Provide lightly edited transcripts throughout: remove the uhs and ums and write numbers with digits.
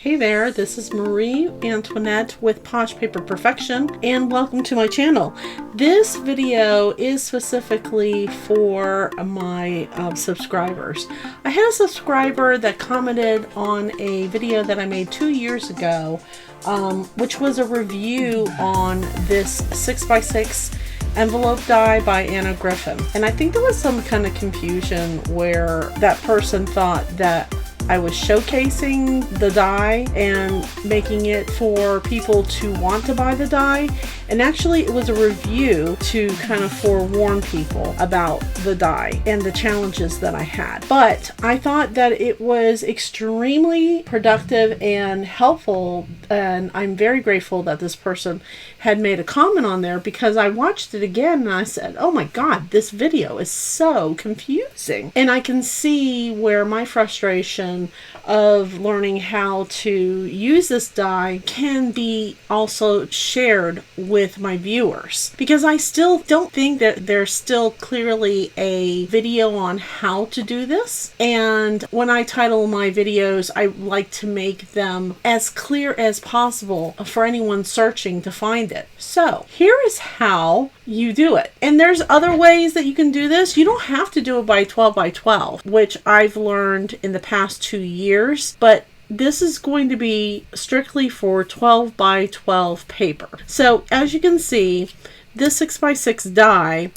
Hey there, this is Marie Antoinette with PoshPaperPerfection, and welcome to my channel. This video is specifically for my subscribers. I had a subscriber that commented on a video that I made 2 years ago, which was a review on this 6x6 envelope die by Griffin. And I think there was some kind of confusion where that person thought that I was showcasing the die and making it for people to want to buy the die, and actually it was a review to kind of forewarn people about the die and the challenges that I had. But I thought that it was extremely productive and helpful, and I'm very grateful that this person had made a comment on there, because I watched it again and I said, oh my god, this video is so confusing. And I can see where my frustration of learning how to use this die can be also shared with my viewers, because I still don't think that there's still clearly a video on how to do this. And when I title my videos, I like to make them as clear as possible for anyone searching to find it. So here is how you do it. And there's other ways that you can do this. You don't have to do it by 12 by 12, which I've learned in the past 2 years, but this is going to be strictly for 12 by 12 paper. So as you can see, this 6x6 die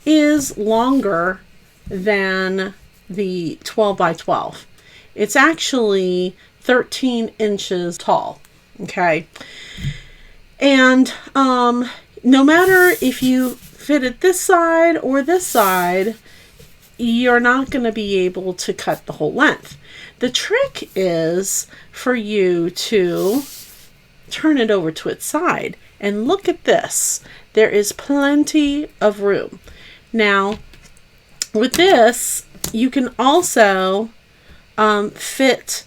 is longer than the 12 by 12. It's actually 13 inches tall. Okay. And no matter if you fit it this side or this side, you're not going to be able to cut the whole length. The trick is for you to turn it over to its side. And look at this. There is plenty of room. Now, with this, you can also fit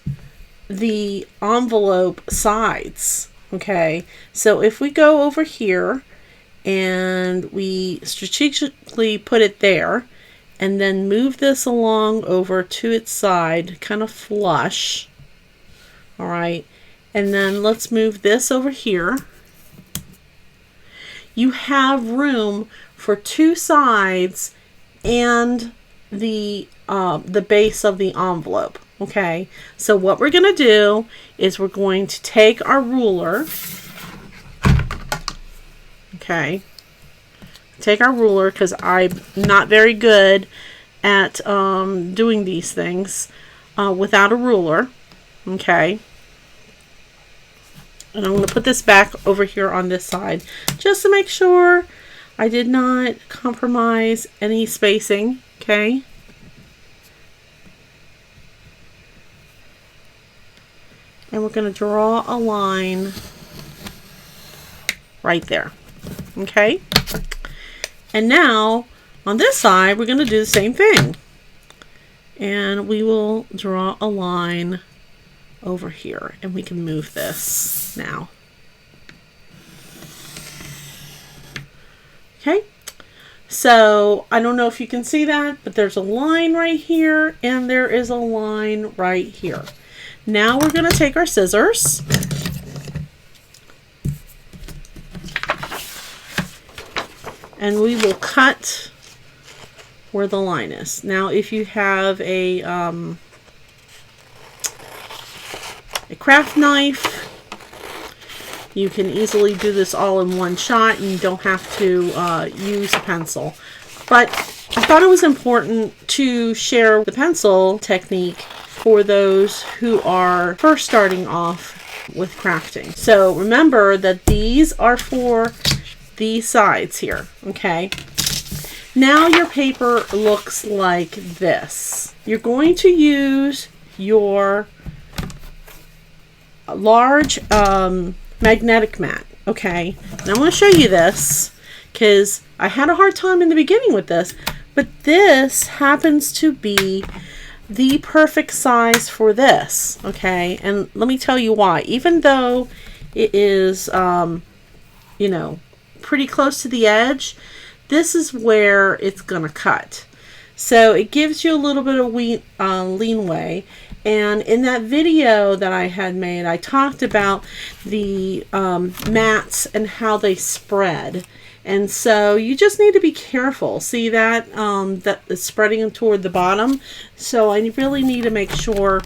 the envelope sides. Okay, so if we go over here and we strategically put it there, and then move this along over to its side, kind of flush. All right, and then let's move this over here. You have room for two sides and the base of the envelope. Okay, so what we're going to do is we're going to take our ruler. Okay, take our ruler, because I'm not very good at doing these things without a ruler. Okay, and I'm going to put this back over here on this side just to make sure I did not compromise any spacing. Okay. And we're going to draw a line right there. Okay. And now on this side, we're going to do the same thing. And we will draw a line over here. And we can move this now. Okay. So I don't know if you can see that, but there's a line right here. And there is a line right here. Now we're going to take our scissors and we will cut where the line is. Now if you have a craft knife, you can easily do this all in one shot, and you don't have to use a pencil. But I thought it was important to share the pencil technique for those who are first starting off with crafting. So remember that these are for these sides here. Okay. Now your paper looks like this. You're going to use your large magnetic mat. Okay. And I'm going to show you this because I had a hard time in the beginning with this, but this happens to be the perfect size for this. Okay, and let me tell you why. Even though it is you know, pretty close to the edge, this is where it's gonna cut. So it gives you a little bit of leeway, And in that video that I had made, I talked about the mats and how they spread. And so you just need to be careful. See that that is spreading toward the bottom. So I really need to make sure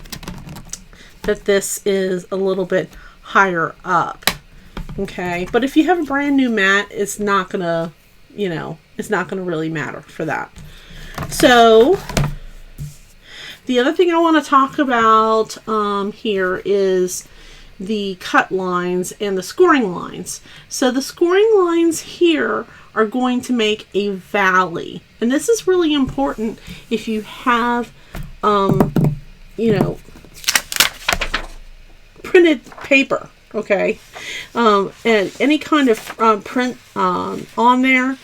that this is a little bit higher up. Okay, but if you have a brand new mat, it's not gonna, you know, it's not gonna really matter for that. So the other thing I want to talk about here is the cut lines and the scoring lines. So the scoring lines here are going to make a valley, and this is really important if you have, you know, printed paper. Okay, and any kind of print on there.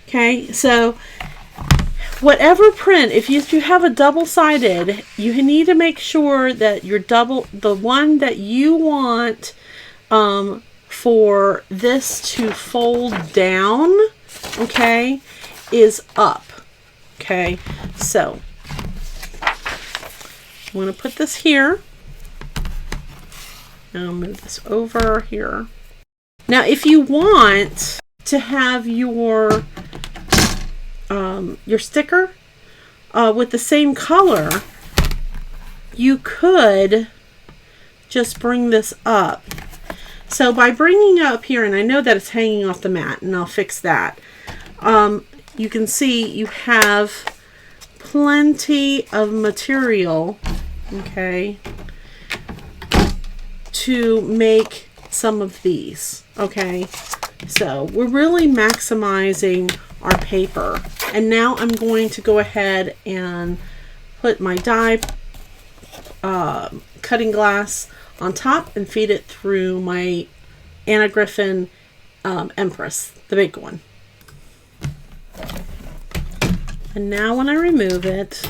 Okay, so whatever print, if you have a double-sided, you need to make sure that the one that you want for this to fold down, okay, is up. Okay, so I'm going to put this here. I'll move this over here. Now, if you want to have your sticker with the same color, you could just bring this up. So by bringing it up here, and I know that it's hanging off the mat, and I'll fix that. You can see you have plenty of material, okay, to make some of these. Okay, so we're really maximizing our paper. And now I'm going to go ahead and put my die cutting glass on top and feed it through my Anna Griffin Empress, the big one. And now when I remove it,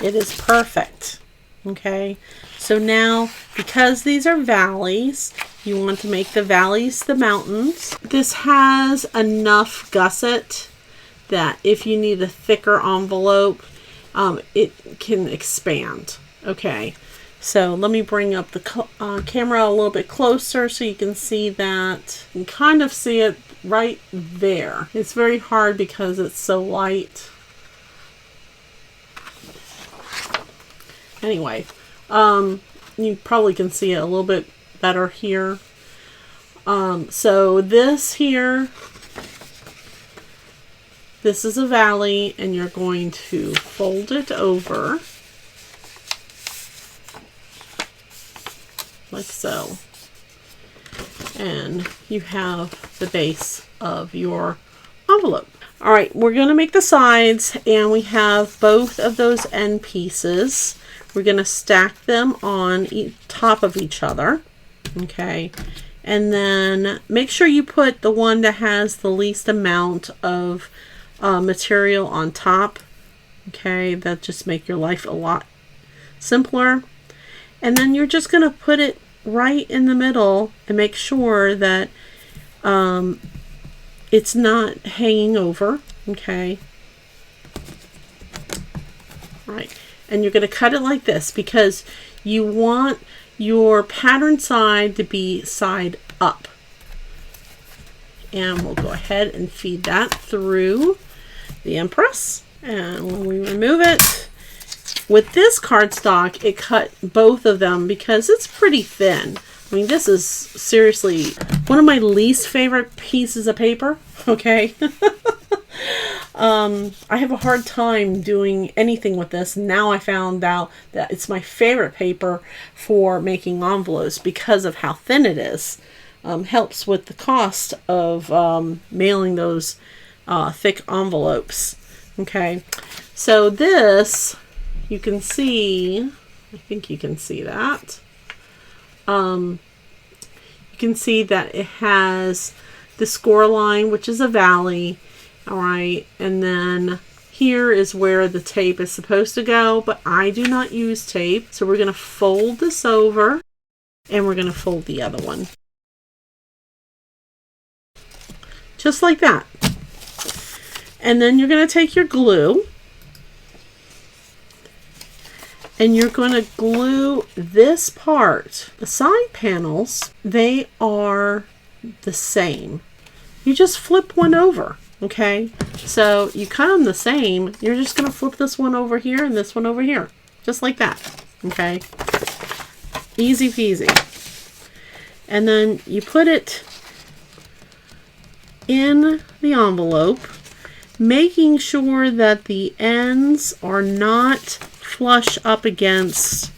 it is perfect. Okay, so now because these are valleys, you want to make the valleys the mountains. This has enough gusset that if you need a thicker envelope, it can expand. Okay, so let me bring up the camera a little bit closer so you can see that. You can kind of see it right there. It's very hard because it's so light. Anyway, you probably can see it a little bit better here. So this here, this is a valley, and you're going to fold it over like so. And you have the base of your envelope. All right, we're going to make the sides, and we have both of those end pieces. We're going to stack them on top of each other. Okay, and then make sure you put the one that has the least amount of material on top. Okay, that just make your life a lot simpler. And then you're just going to put it right in the middle and make sure that it's not hanging over. Okay, right. And you're going to cut it like this because you want your pattern side to be side up. And we'll go ahead and feed that through the Empress. And when we remove it, with this cardstock, it cut both of them because it's pretty thin. I mean, this is seriously one of my least favorite pieces of paper. Okay. I have a hard time doing anything with this. Now I found out that it's my favorite paper for making envelopes because of how thin it is. Helps with the cost of mailing those thick envelopes. Okay, so this, you can see, I think you can see that. You can see that it has the score line, which is a valley. All right, and then here is where the tape is supposed to go, but I do not use tape. So we're going to fold this over, and we're going to fold the other one. Just like that. And then you're going to take your glue, and you're going to glue this part. The side panels, they are the same. You just flip one over, okay? So you cut them the same. You're just going to flip this one over here and this one over here, just like that, okay? Easy peasy. And then you put it in the envelope, making sure that the ends are not flush up against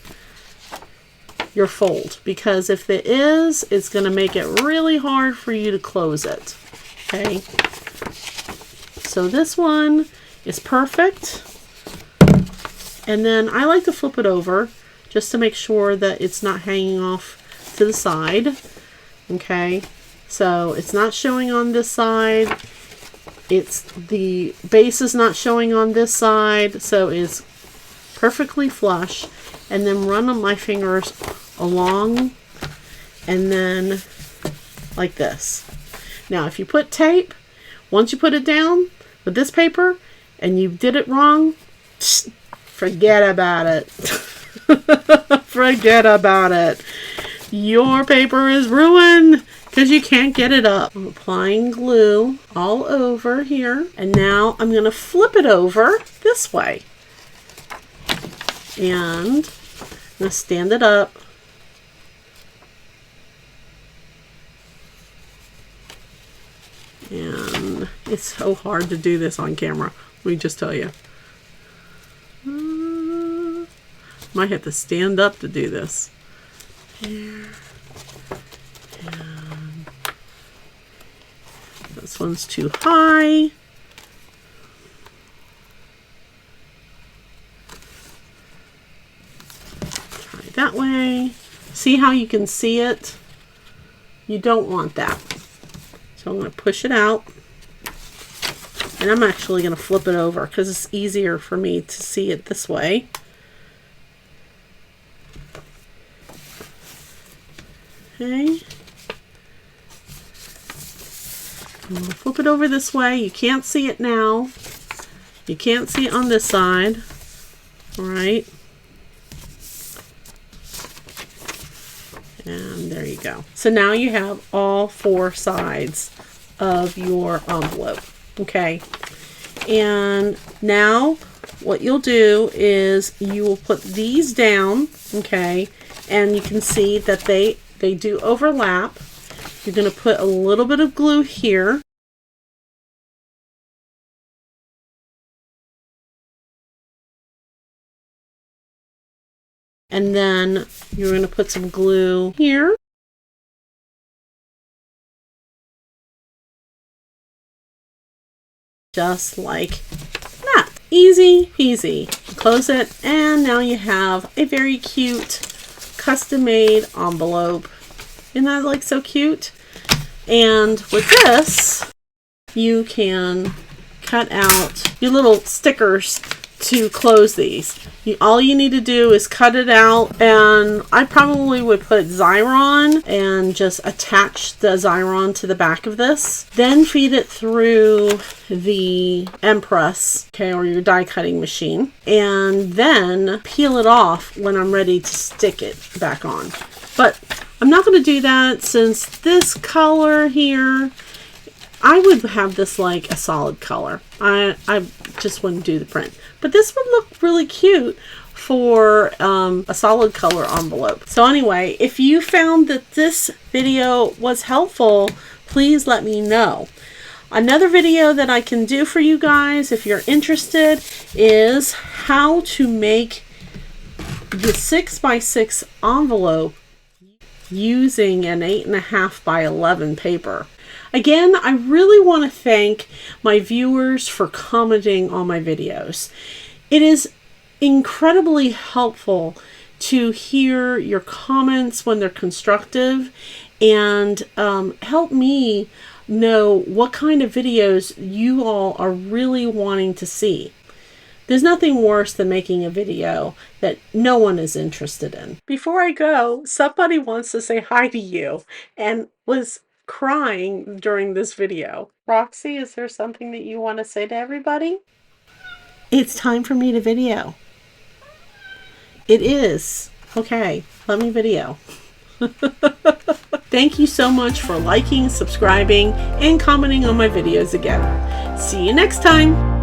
your fold, because if it is, it's going to make it really hard for you to close it. Okay, so this one is perfect, and then I like to flip it over just to make sure that it's not hanging off to the side. Okay, so it's not showing on this side, it's the base is not showing on this side, so it's perfectly flush. And then run my fingers along, and then like this. Now if you put tape, once you put it down with this paper and you did it wrong, forget about it. Forget about it. Your paper is ruined because you can't get it up. I'm applying glue all over here, and now I'm going to flip it over this way. And I'm going to stand it up. And it's so hard to do this on camera. Let me just tell you. Might have to stand up to do this. Here. And this one's too high. That way. See how you can see it? You don't want that. So I'm going to push it out. And I'm actually going to flip it over because it's easier for me to see it this way. Okay. I'm going to flip it over this way. You can't see it now. You can't see it on this side. All right. And there you go. So now you have all four sides of your envelope. Okay. And now what you'll do is you will put these down. Okay. And you can see that they do overlap. You're going to put a little bit of glue here. And then you're going to put some glue here. Just like that. Easy peasy. Close it, and now you have a very cute custom-made envelope. Isn't that like so cute? And with this, you can cut out your little stickers to close these. All you need to do is cut it out, and I probably would put Xyron and just attach the Xyron to the back of this. Then feed it through the Empress, okay, or your die cutting machine, and then peel it off when I'm ready to stick it back on. But I'm not going to do that since this color here, I would have this like a solid color. I just wouldn't do the print. But this would look really cute for a solid color envelope. So anyway, if you found that this video was helpful, please let me know. Another video that I can do for you guys, if you're interested, is how to make the 6x6 envelope using an 8.5 by 11 paper. Again, I really want to thank my viewers for commenting on my videos. It is incredibly helpful to hear your comments when they're constructive, and help me know what kind of videos you all are really wanting to see. There's nothing worse than making a video that no one is interested in. Before I go, somebody wants to say hi to you and was crying during this video. Roxy, is there something that you want to say to everybody? It's time for me to video. It is. Okay, let me video. Thank you so much for liking, subscribing, and commenting on my videos again. See you next time.